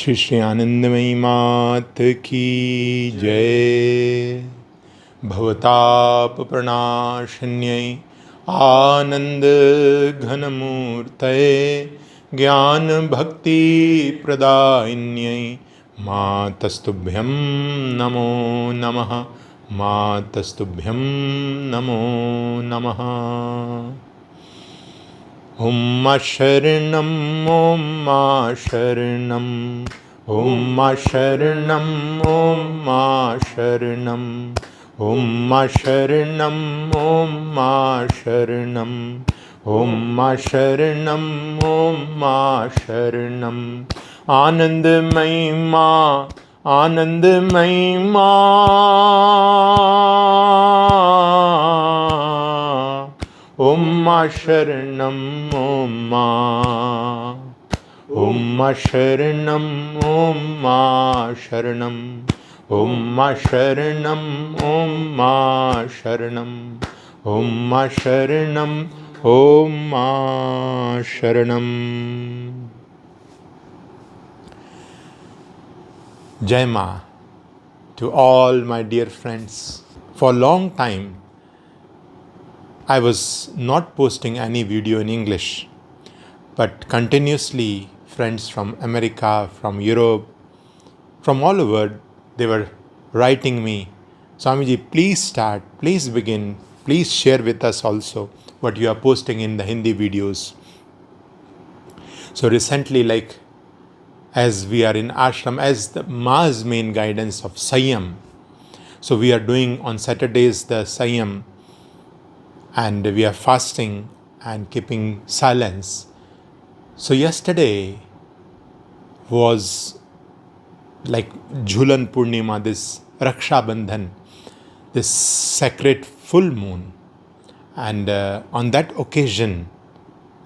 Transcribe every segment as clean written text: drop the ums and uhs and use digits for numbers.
श्री श्री आनंदमयी मात की जय। भवताप प्रणाशन्यै आनंद घनमूर्तये ज्ञान भक्ति प्रदायिन्यै मातस्तुभ्यं नमो नमः। मातस्तुभ्यं नमो नमः। ॐ मा शरणं ॐ मा शरणं ॐ मा शरणं ॐ मा शरणं ॐ मा शरणं ॐ मा शरणं ॐ मा शरणं ॐ मा शरणं आनंदमयी मां आनंदमयी मां ॐ मा शरणं ॐ मा ॐ मा शरणं ॐ मा शरणं ॐ मा शरणं ॐ मा शरणं ॐ मा शरणं ॐ मा शरणं। Jai Ma to all my dear friends. For a long time I was not posting any video in English, but continuously friends from America, from Europe, from all over, they were writing me, Swamiji, please start, please begin, please share with us also what you are posting in the Hindi videos. So recently, like as we are in ashram, as the Ma's main guidance of Sanyam, so we are doing on Saturdays the Sanyam, and we are fasting and keeping silence. So yesterday was like Jhulan Purnima, this Raksha Bandhan, this sacred full moon. And on that occasion,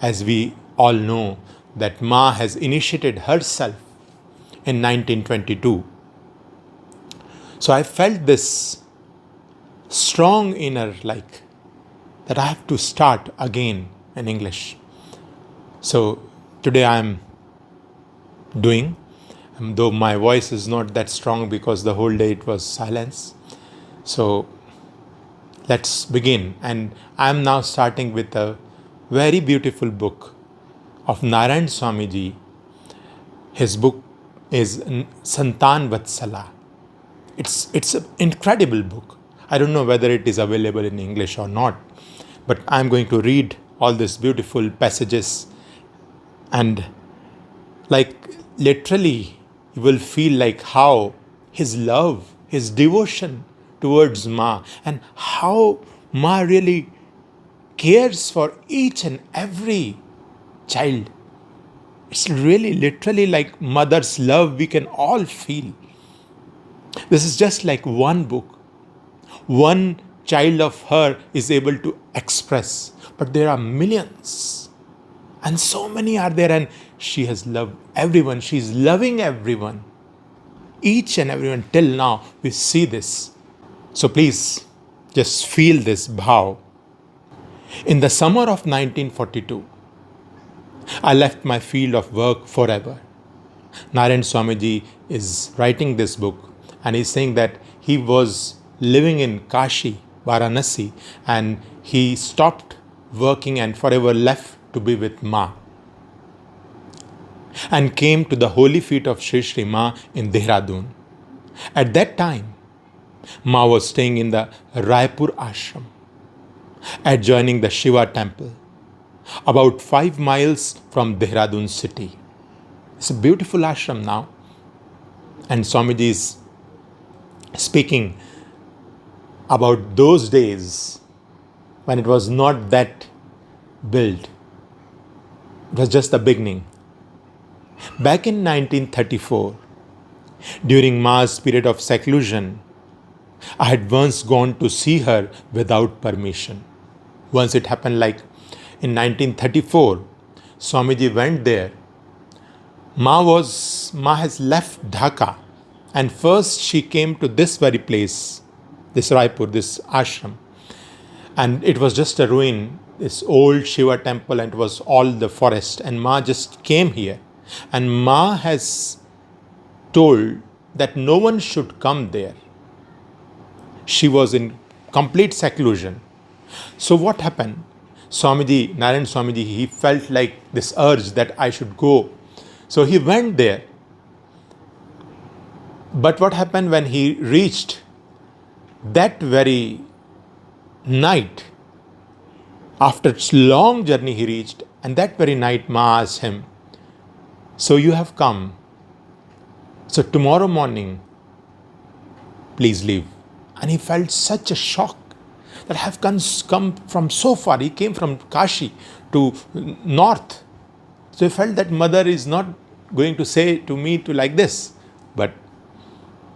as we all know, that Ma has initiated herself in 1922. So I felt this strong inner like that I have to start again in English. So today I am doing, though my voice is not that strong because the whole day it was silence. So let's begin. And I am now starting with a very beautiful book of Narayan Swamiji. His book is Santan Vatsala. It's an incredible book. I don't know whether it is available in English or not, but I'm going to read all these beautiful passages, and like literally you will feel like how his love, his devotion towards Ma, and how Ma really cares for each and every child. It's really literally like mother's love we can all feel. This is just like one book. One child of her is able to express, but there are millions and so many are there, and she has loved everyone. She's loving everyone, each and everyone. Till now we see this. So please just feel this bhav. In the summer of 1942, I left my field of work forever. Narayan Swamiji is writing this book, and he's saying that he was living in Kashi, Varanasi, and he stopped working and forever left to be with Ma, and came to the holy feet of Sri Sri Ma in Dehradun. At that time, Ma was staying in the Raipur ashram, adjoining the Shiva temple, about 5 miles from Dehradun city. It's a beautiful ashram now. And Swamiji is speaking about those days when it was not that built. It was just the beginning. Back in 1934, during Ma's period of seclusion, I had once gone to see her without permission. Once it happened like in 1934, Swamiji went there. Ma has left Dhaka, and first she came to this very place, this Raipur, this ashram, and it was just a ruin, this old Shiva temple, and it was all the forest, and Ma just came here, and Ma has told that no one should come there. She was in complete seclusion. So what happened? Swamiji, Narayan Swamiji, he felt like this urge that I should go. So he went there. But what happened when he reached that very night? After its long journey he reached, and that very night Ma asked him, so you have come. So tomorrow morning, please leave. And he felt such a shock that I have come from so far. He came from Kashi to north. So he felt that mother is not going to say to me to like this. But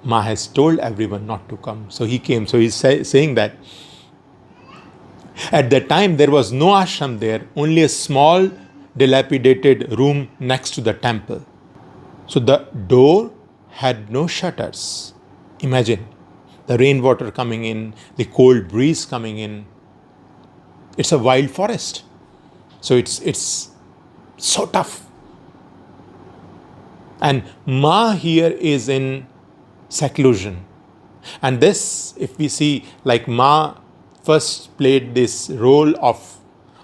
Ma has told everyone not to come. So he came. So he's saying that at that time there was no ashram there, only a small dilapidated room next to the temple. So the door had no shutters. Imagine the rainwater coming in, the cold breeze coming in. It's a wild forest. So it's so tough. And Ma here is in seclusion. And this, if we see, like Ma first played this role of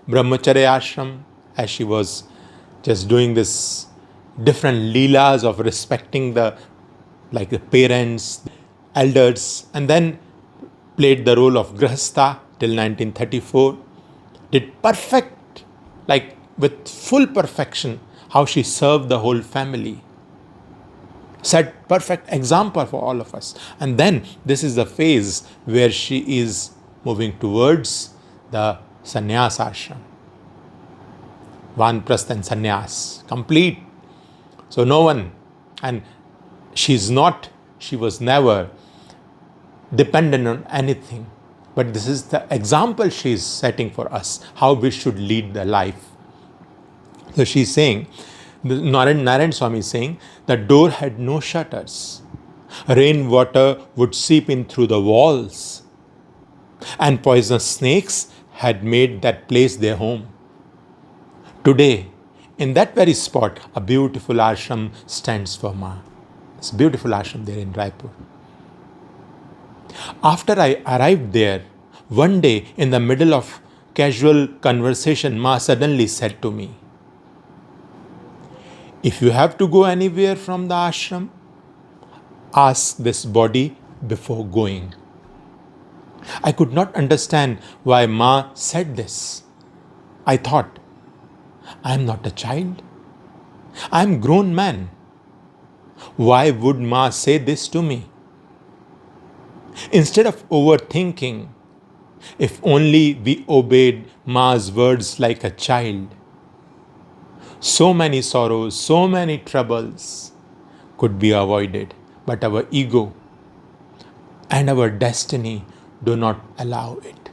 Brahmacharya ashram, as she was just doing this different leelas of respecting the parents, elders, and then played the role of Grihastha till 1934. Did perfect, with full perfection, how she served the whole family. Set perfect example for all of us. And then this is the phase where she is moving towards the sannyas ashram. Vanprastha and sannyas, complete. So no one, and she was never dependent on anything. But this is the example she is setting for us, how we should lead the life. So she's saying, Narayan Swami is saying, the door had no shutters. Rainwater would seep in through the walls. And poisonous snakes had made that place their home. Today, in that very spot, a beautiful ashram stands for Ma. It's a beautiful ashram there in Raipur. After I arrived there, one day in the middle of casual conversation, Ma suddenly said to me, if you have to go anywhere from the ashram, ask this body before going. I could not understand why Ma said this. I thought, I am not a child. I am a grown man. Why would Ma say this to me? Instead of overthinking, if only we obeyed Ma's words like a child, so many sorrows, so many troubles could be avoided. But our ego and our destiny do not allow it.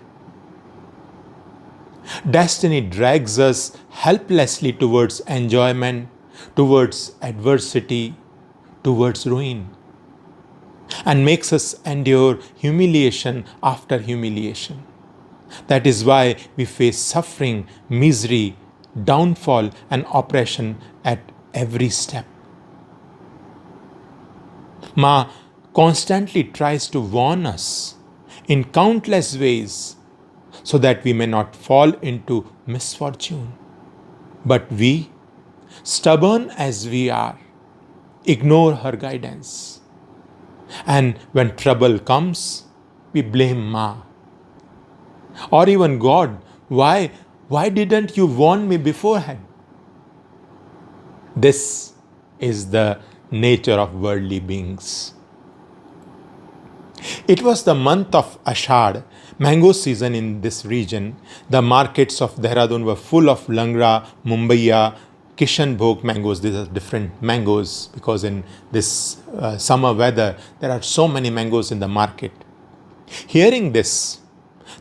Destiny drags us helplessly towards enjoyment, towards adversity, towards ruin, and makes us endure humiliation after humiliation. That is why we face suffering, misery, downfall, and oppression at every step. Ma constantly tries to warn us in countless ways so that we may not fall into misfortune. But we, stubborn as we are, ignore her guidance. And when trouble comes, we blame Ma. Or even God, why didn't you warn me beforehand? This is the nature of worldly beings. It was the month of Ashad, mango season in this region. The markets of Dehradun were full of Langra, Mumbaiya, Kishanbhog mangoes. These are different mangoes because in this summer weather, there are so many mangoes in the market. Hearing this,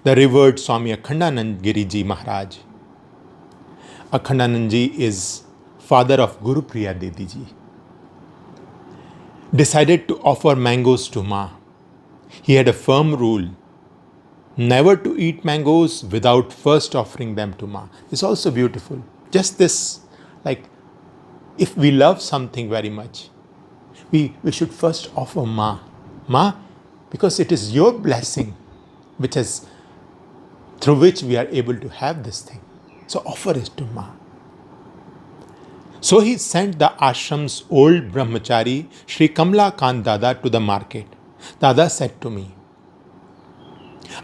the revered Swami Akhandanand Giriji Maharaj. Akhandanand ji is father of Guru Priya Dedi ji. Decided to offer mangoes to Ma. He had a firm rule never to eat mangoes without first offering them to Ma. It's also beautiful. Just this, if we love something very much, We should first offer Ma. Ma, because it is your blessing which has, through which we are able to have this thing. So offer it to Ma. So he sent the ashram's old brahmachari, Sri Kamla Kant Dada, to the market. Dada said to me,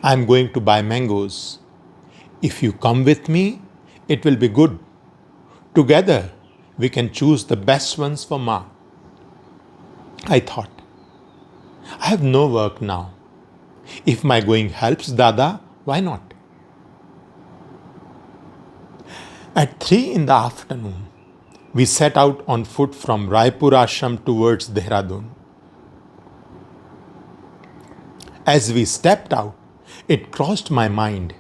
I am going to buy mangoes. If you come with me, it will be good. Together, we can choose the best ones for Ma. I thought, I have no work now. If my going helps Dada, why not? At 3 in the afternoon, we set out on foot from Raipur ashram towards Dehradun. As we stepped out, it crossed my mind.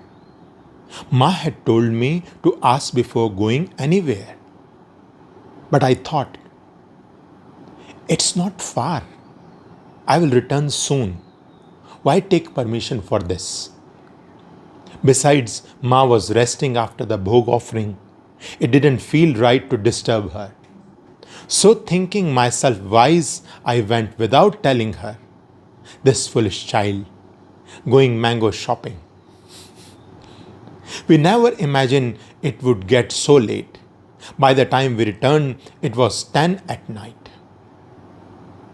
Ma had told me to ask before going anywhere. But I thought, it's not far. I will return soon. Why take permission for this? Besides, Ma was resting after the bhog offering. It didn't feel right to disturb her. So thinking myself wise, I went without telling her, this foolish child, going mango shopping. We never imagined it would get so late. By the time we returned, it was 10 at night.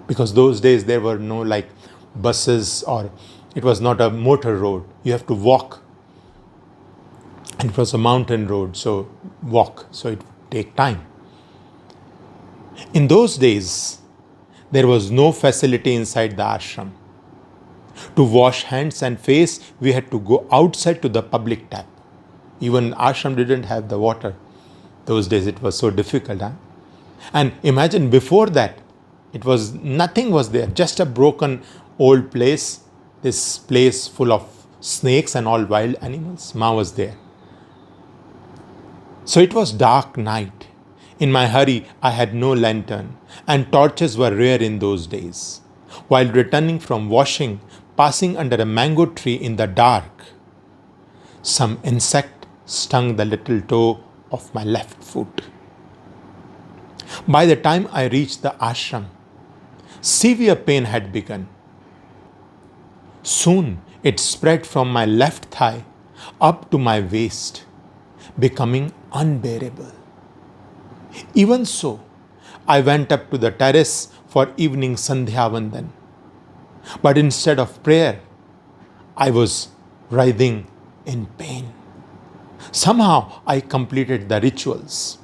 Because those days there were no like buses, or it was not a motor road. You have to walk. And it was a mountain road, so walk. So it would take time. In those days, there was no facility inside the ashram. To wash hands and face, we had to go outside to the public tap. Even ashram didn't have the water. Those days it was so difficult. And imagine before that, it was nothing was there, just a broken old place. This place full of snakes and all wild animals. Ma was there. So it was dark night. In my hurry, I had no lantern, and torches were rare in those days. While returning from washing, passing under a mango tree in the dark, some insect stung the little toe of my left foot. By the time I reached the ashram, severe pain had begun. Soon it spread from my left thigh up to my waist, becoming unbearable. Even so, I went up to the terrace for evening Sandhya Vandan. But instead of prayer, I was writhing in pain. Somehow I completed the rituals.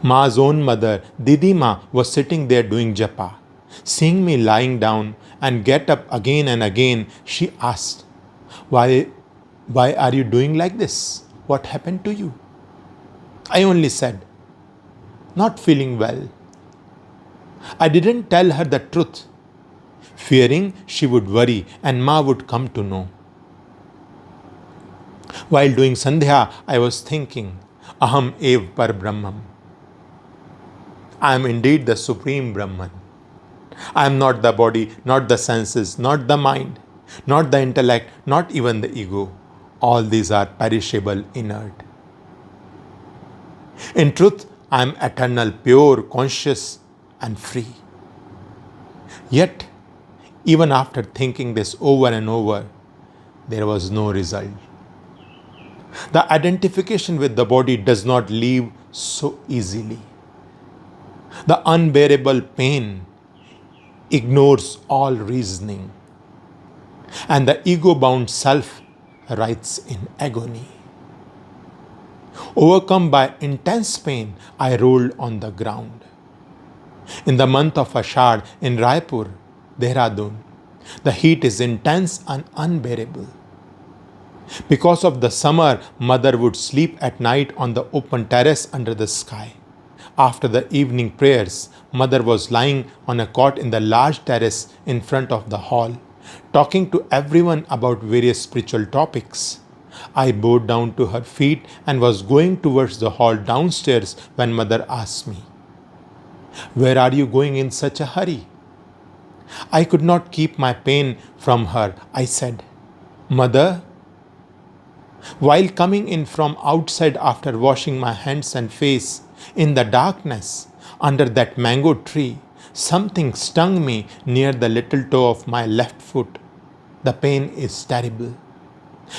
Ma's own mother, Didi Ma, was sitting there doing japa. Seeing me lying down and get up again and again, she asked, Why are you doing like this? What happened to you? I only said, not feeling well. I didn't tell her the truth, fearing she would worry and Ma would come to know. While doing Sandhya, I was thinking, Aham ev par Brahman. I am indeed the Supreme Brahman. I am not the body, not the senses, not the mind, not the intellect, not even the ego. All these are perishable, inert. In truth, I am eternal, pure, conscious, and free. Yet, even after thinking this over and over, there was no result. The identification with the body does not leave so easily. The unbearable pain ignores all reasoning, and the ego-bound self writhes in agony. Overcome by intense pain, I rolled on the ground. In the month of Ashad in Raipur, Dehradun, the heat is intense and unbearable. Because of the summer, mother would sleep at night on the open terrace under the sky. After the evening prayers, mother was lying on a cot in the large terrace in front of the hall, talking to everyone about various spiritual topics. I bowed down to her feet and was going towards the hall downstairs when mother asked me, Where are you going in such a hurry? I could not keep my pain from her. I said, Mother, while coming in from outside after washing my hands and face, in the darkness, under that mango tree, Something stung me near the little toe of my left foot. The pain is terrible.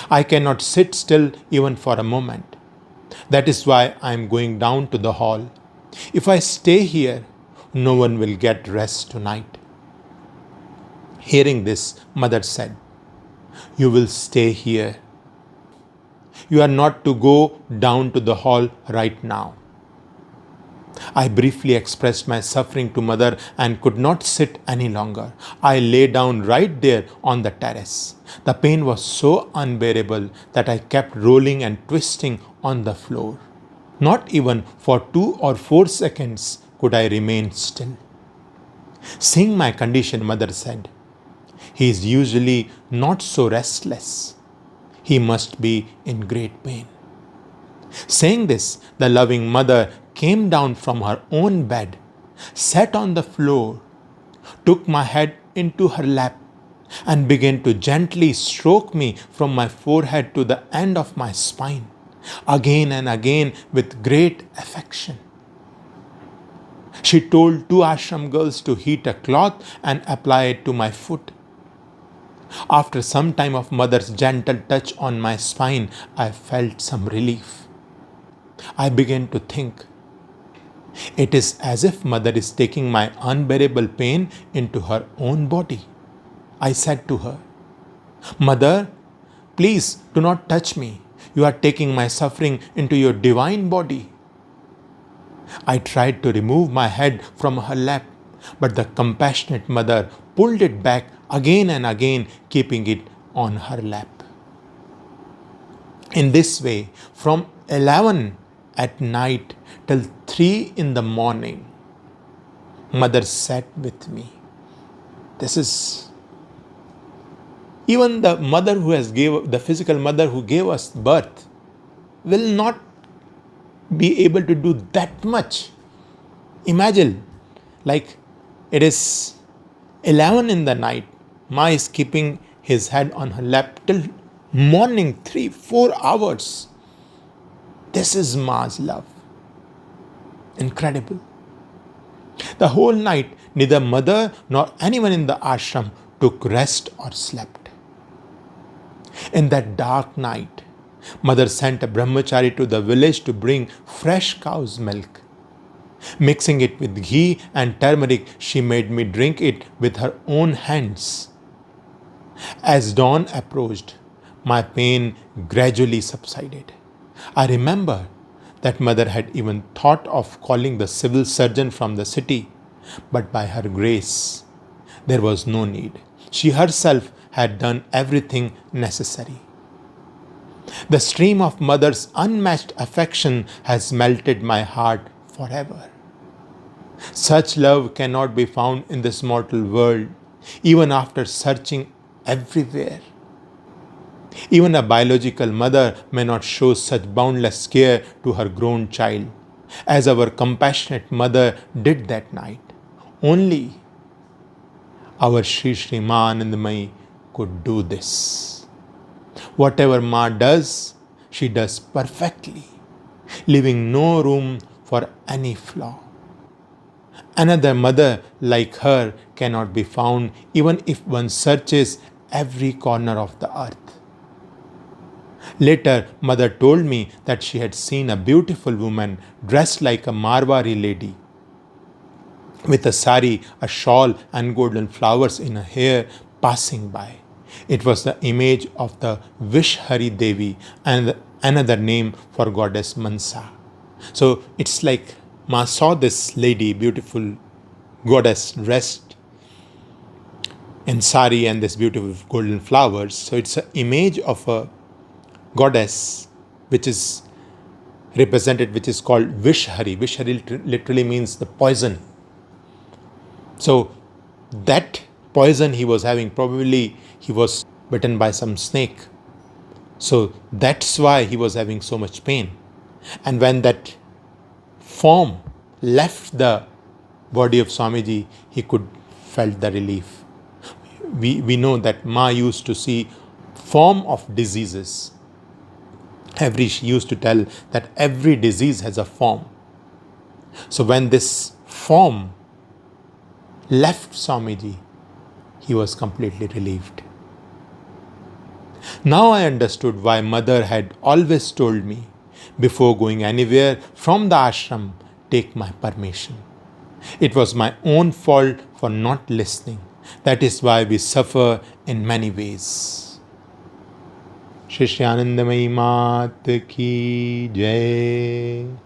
I cannot sit still even for a moment. That is why I am going down to the hall. If I stay here, no one will get rest tonight. Hearing this, mother said, "You will stay here. You are not to go down to the hall right now." I briefly expressed my suffering to mother and could not sit any longer. I lay down right there on the terrace. The pain was so unbearable that I kept rolling and twisting on the floor. Not even for 2 or 4 seconds could I remain still. Seeing my condition, mother said, "He is usually not so restless. He must be in great pain." Saying this, the loving mother came down from her own bed, sat on the floor, took my head into her lap, and began to gently stroke me from my forehead to the end of my spine, again and again with great affection. She told 2 ashram girls to heat a cloth and apply it to my foot. After some time of mother's gentle touch on my spine, I felt some relief. I began to think, it is as if mother is taking my unbearable pain into her own body. I said to her, "Mother, please do not touch me. You are taking my suffering into your divine body." I tried to remove my head from her lap, but the compassionate mother pulled it back again and again, keeping it on her lap. In this way, from 11 at night till 3 in the morning, mother sat with me. This is even the mother who has gave the physical mother who gave us birth will not be able to do that much. Imagine, like it is 11 in the night, Ma is keeping his head on her lap till morning, 3-4 hours. This is Ma's love. Incredible. The whole night, neither mother nor anyone in the ashram took rest or slept. In that dark night, mother sent a brahmachari to the village to bring fresh cow's milk. Mixing it with ghee and turmeric, she made me drink it with her own hands. As dawn approached, my pain gradually subsided. I remember that mother had even thought of calling the civil surgeon from the city, but by her grace, there was no need. She herself had done everything necessary. The stream of mother's unmatched affection has melted my heart forever. Such love cannot be found in this mortal world, even after searching everywhere. Even a biological mother may not show such boundless care to her grown child, as our compassionate mother did that night. Only our Sri Ma Anandamayi could do this. Whatever Ma does, she does perfectly, leaving no room for any flaw. Another mother like her cannot be found even if one searches every corner of the earth. Later, mother told me that she had seen a beautiful woman dressed like a Marwari lady, with a sari, a shawl, and golden flowers in her hair passing by. It was the image of the Vishhari Devi and another name for goddess Mansa. So it's like Ma saw this lady, beautiful goddess dressed in sari and this beautiful golden flowers. So it's an image of a goddess which is represented, which is called Vishhari. Vishhari literally means the poison. So that poison he was having, probably he was bitten by some snake. So that's why he was having so much pain. And when that form left the body of Swamiji, he could felt the relief. We know that Ma used to see form of diseases. She used to tell that every disease has a form. So when this form left Swamiji, he was completely relieved. Now I understood why Mother had always told me, before going anywhere from the ashram, take my permission. It was my own fault for not listening. That is why we suffer in many ways. Shri Anandamayi Mat ki Jai.